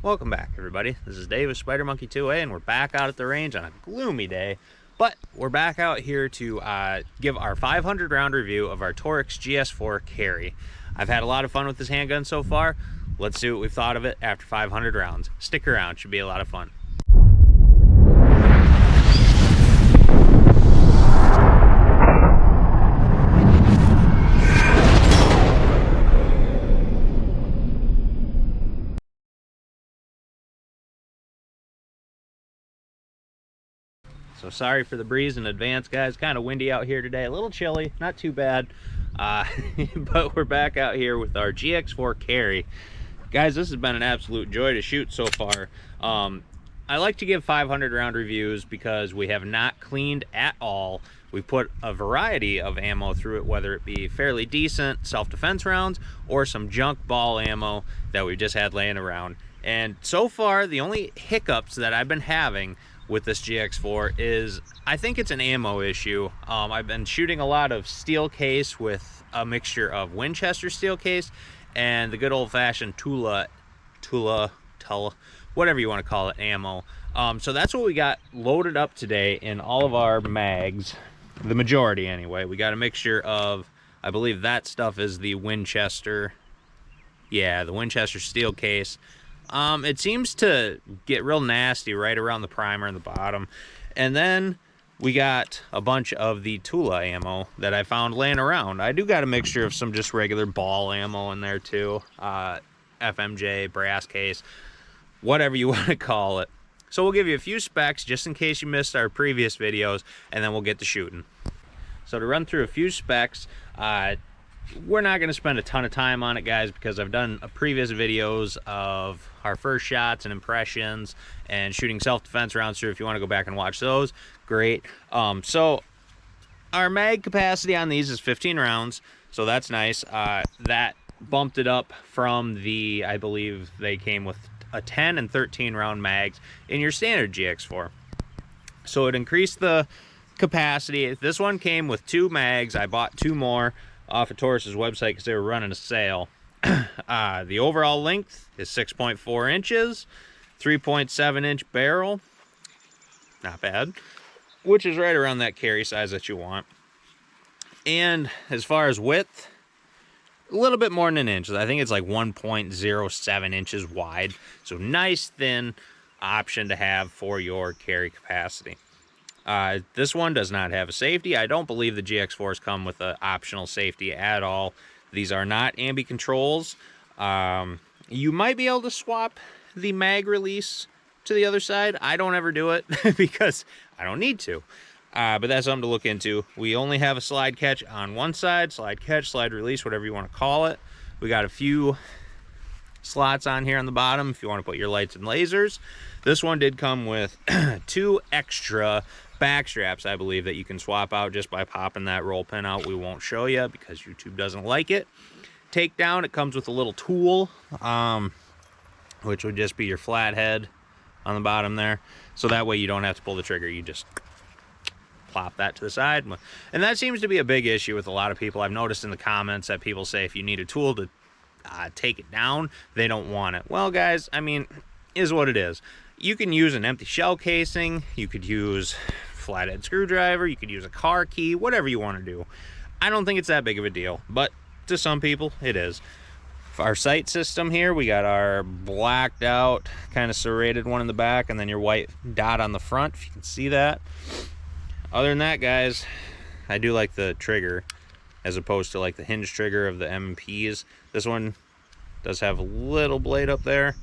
Welcome back, everybody. This is Dave with Spider Monkey 2A, and we're back out at the range on a gloomy day. But we're back out here to give our 500 round review of our Taurus GX4 carry. I've had a lot of fun with this handgun so far. Let's see what we've thought of it after 500 rounds. Stick around, should be a lot of fun. So sorry for the breeze in advance, guys. Kind of windy out here today. A little chilly, not too bad. But we're back out here with our GX4 carry. Guys, this has been an absolute joy to shoot so far. I like to give 500 round reviews because we have not cleaned at all. We put a variety of ammo through it, whether it be fairly decent self-defense rounds or some junk ball ammo that we just had laying around. And so far, the only hiccups that I've been having with this GX4 is I think it's an ammo issue. I've been shooting a lot of steel case with a mixture of Winchester steel case and the good old-fashioned Tula, whatever you want to call it, ammo. So that's what we got loaded up today in all of our mags, the majority anyway. We got a mixture of, I believe that stuff is the Winchester, yeah, the Winchester steel case. It seems to get real nasty right around the primer in the bottom. And then we got a bunch of the Tula ammo that I found laying around. I do got a mixture of some just regular ball ammo in there too. FMJ, brass case, whatever you want to call it. So we'll give you a few specs just in case you missed our previous videos, and then we'll get to shooting. So to run through a few specs, we're not going to spend a ton of time on it, guys, because I've done previous videos of our first shots and impressions and shooting self-defense rounds through. If you want to go back and watch those, great. So our mag capacity on these is 15 rounds, so that's nice. That bumped it up from the, I believe they came with a 10 and 13 round mags in your standard GX4. So it increased the capacity. This one came with 2 mags. I bought 2 more off of Taurus's website because they were running a sale. The overall length is 6.4 inches, 3.7 inch barrel, not bad, which is right around that carry size that you want. And as far as width, a little bit more than an inch. I think it's like 1.07 inches wide, so nice thin option to have for your carry capacity. This one does not have a safety. I don't believe the GX4s come with an optional safety at all. These are not ambi controls. You might be able to swap the mag release to the other side. I don't ever do it because I don't need to. But that's something to look into. We only have a slide catch on one side. Slide catch, slide release, whatever you want to call it. We got a few slots on here on the bottom if you want to put your lights and lasers. This one did come with 2 extra back straps, I believe, that you can swap out just by popping that roll pin out. We won't show you because YouTube doesn't like it. Takedown, it comes with a little tool, which would just be your flathead on the bottom there. So that way you don't have to pull the trigger. You just plop that to the side. And that seems to be a big issue with a lot of people. I've noticed in the comments that people say if you need a tool to take it down, they don't want it. Well, guys, I mean, is what it is. You can use an empty shell casing. You could use flathead screwdriver. You could use a car key, whatever you want to do. I don't think it's that big of a deal, but to some people it is. For our sight system here, we got our blacked out kind of serrated one in the back and then your white dot on the front, if you can see that. Other than that, guys, I do like the trigger as opposed to like the hinge trigger of the MPs. This one does have a little blade up there,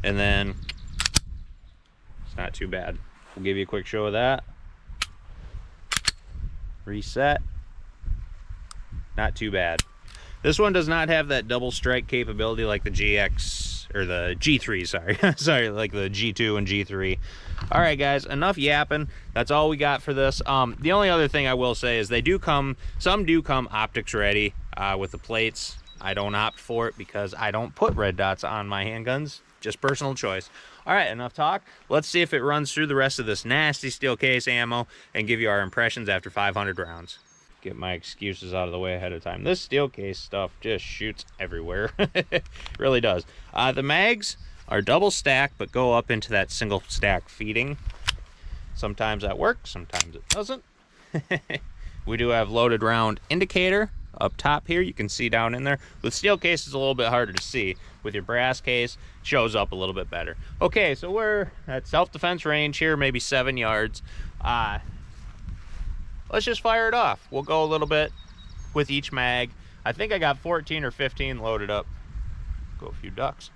and then it's not too bad. We'll give you a quick show of that. Reset. Not too bad. This one does not have that double strike capability like the GX, or the G3, sorry. Sorry, like the G2 and G3. All right, guys, enough yapping. That's all we got for this. The only other thing I will say is they do come, some do come optics ready with the plates. I don't opt for it because I don't put red dots on my handguns. Just personal choice. All right, enough talk. Let's see if it runs through the rest of this nasty steel case ammo and give you our impressions after 500 rounds. Get my excuses out of the way ahead of time. This steel case stuff just shoots everywhere. It really does. The mags, are double stacked but go up into that single stack feeding. Sometimes that works, sometimes it doesn't. We do have loaded round indicator up top here. You can see down in there. With steel case, it's a little bit harder to see. With your brass case, it shows up a little bit better. Okay, so we're at self-defense range here, maybe 7 yards. Let's just fire it off. We'll go a little bit with each mag. I think I got 14 or 15 loaded up. Go a few ducks.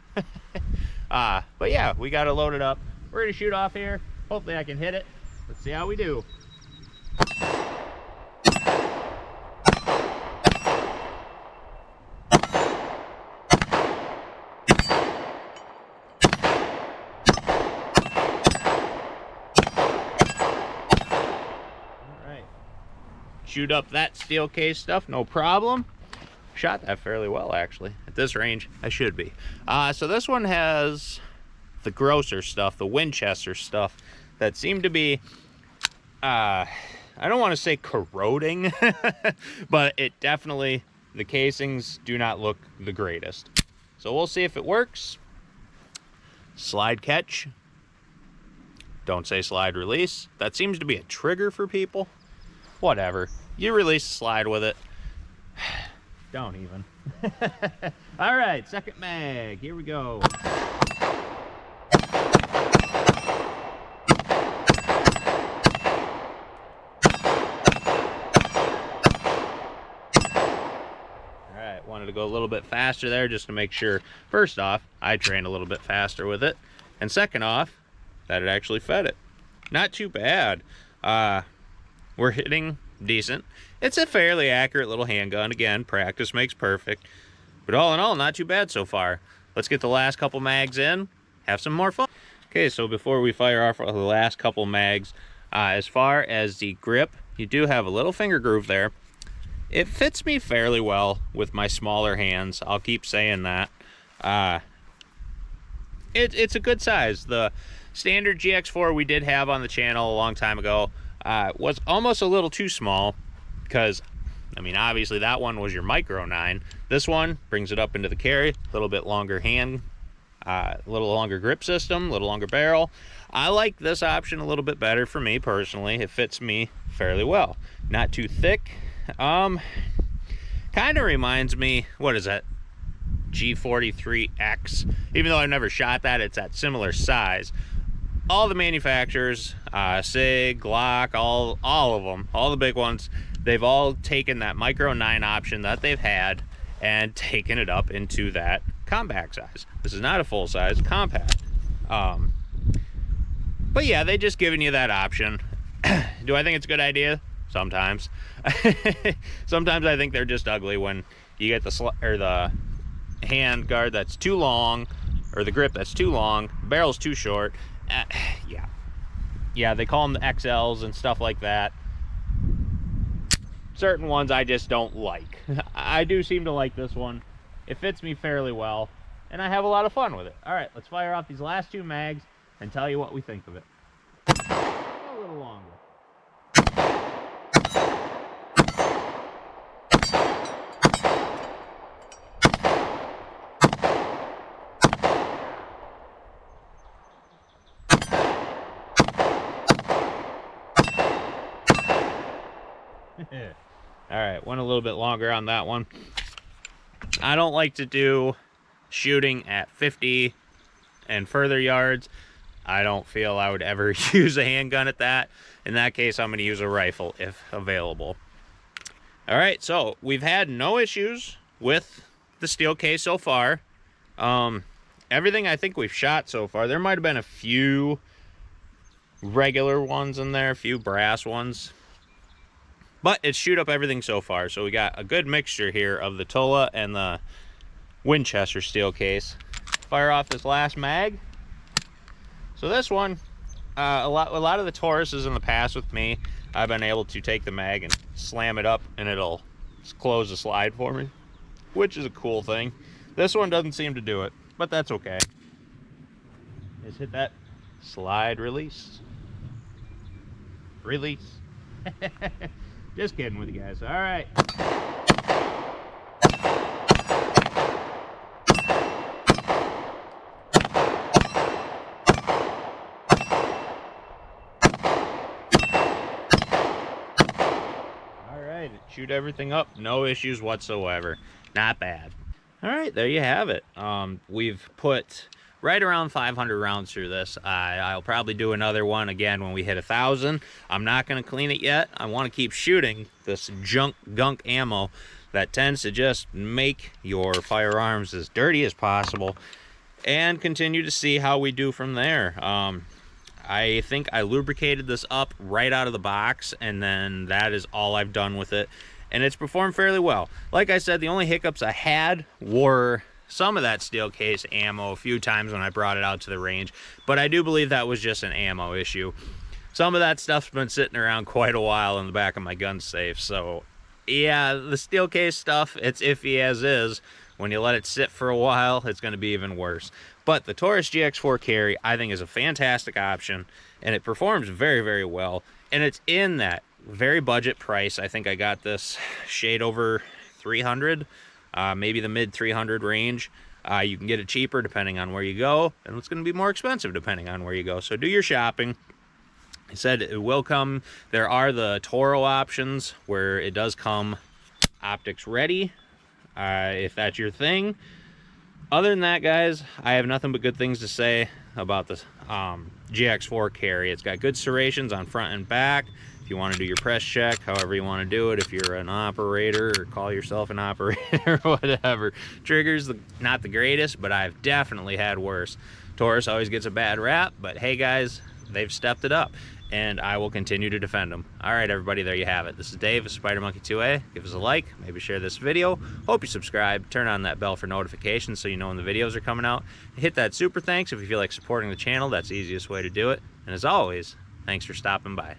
But yeah, we got it loaded up. We're gonna shoot off here. Hopefully I can hit it. Let's see how we do. Shoot up that steel case stuff, no problem. Shot that fairly well, actually. At this range, I should be. So this one has the grosser stuff, the Winchester stuff, that seemed to be, I don't want to say corroding, but it definitely, the casings do not look the greatest. So we'll see if it works. Slide catch. Don't say slide release. That seems to be a trigger for people. Whatever. You release the slide with it. Don't even. All right, second mag. Here we go. Alright, wanted to go a little bit faster there just to make sure, first off, I trained a little bit faster with it, and second off, that it actually fed it. Not too bad. We're hitting decent. It's a fairly accurate little handgun. Again, practice makes perfect. But all in all, not too bad so far. Let's get the last couple mags in, have some more fun. Okay, so before we fire off the last couple mags, as far as the grip, you do have a little finger groove there. It fits me fairly well with my smaller hands. I'll keep saying that. It's a good size. The standard GX4 we did have on the channel a long time ago was almost a little too small because, I mean, obviously that one was your micro 9. This one brings it up into the carry, a little bit longer hand, a little longer grip system, a little longer barrel. I like this option a little bit better for me personally. It fits me fairly well. Not too thick. Kind of reminds me, what is that? G43X. Even though I've never shot that, it's that similar size. All the manufacturers, SIG, Glock, all of them, all the big ones, they've all taken that micro 9 option that they've had and taken it up into that compact size. This is not a full size, compact. But yeah, they just giving you that option. Do I think it's a good idea? Sometimes. Sometimes I think they're just ugly when you get the hand guard that's too long, or the grip that's too long, barrel's too short. Yeah, they call them the XLs and stuff like that. Certain ones I just don't like. I do seem to like this one. It fits me fairly well, and I have a lot of fun with it. All right, let's fire off these last two mags and tell you what we think of it. A little longer. All right, went a little bit longer on that one. I don't like to do shooting at 50 and further yards. I don't feel I would ever use a handgun at that. In that case, I'm going to use a rifle if available. All right, so we've had no issues with the steel case so far. Everything I think we've shot so far, there might have been a few regular ones in there, a few brass ones. But it's shoot up everything so far. So we got a good mixture here of the Tola and the Winchester steel case. Fire off this last mag. So this one, a lot of the Tauruses in the past with me, I've been able to take the mag and slam it up and it'll close the slide for me, which is a cool thing. This one doesn't seem to do it, but that's okay. Just hit that slide release. Release. Just kidding with you guys. All right. shoot everything up, no issues whatsoever. Not bad. All right, there you have it. We've put right around 500 rounds through this. I'll probably do another one again when we hit 1,000. I'm not going to clean it yet. I want to keep shooting this gunk ammo that tends to just make your firearms as dirty as possible, and continue to see how we do from there. I think I lubricated this up right out of the box, and then that is all I've done with it, and it's performed fairly well. Like I said, the only hiccups I had were some of that steel case ammo a few times when I brought it out to the range, but I do believe that was just an ammo issue. Some of that stuff's been sitting around quite a while in the back of my gun safe, so yeah, the steel case stuff, it's iffy as is. When you let it sit for a while, it's going to be even worse. But the Taurus GX4 carry, I think, is a fantastic option, and it performs very, very well. And it's in that very budget price. I think I got this shade over 300, maybe the mid 300 range. You can get it cheaper depending on where you go, and it's going to be more expensive depending on where you go. So do your shopping. I said it will come. There are the Toro options where it does come optics ready, if that's your thing. Other than that, guys, I have nothing but good things to say about this GX4 carry. It's got good serrations on front and back. If you want to do your press check, however you want to do it, if you're an operator or call yourself an operator or whatever. Triggers, not the greatest, but I've definitely had worse. Taurus always gets a bad rap, but hey, guys, they've stepped it up, and I will continue to defend them. All right, everybody, there you have it. This is Dave of Spider Monkey 2A. Give us a like, maybe share this video. Hope you subscribe. Turn on that bell for notifications so you know when the videos are coming out. Hit that super thanks if you feel like supporting the channel. That's the easiest way to do it. And as always, thanks for stopping by.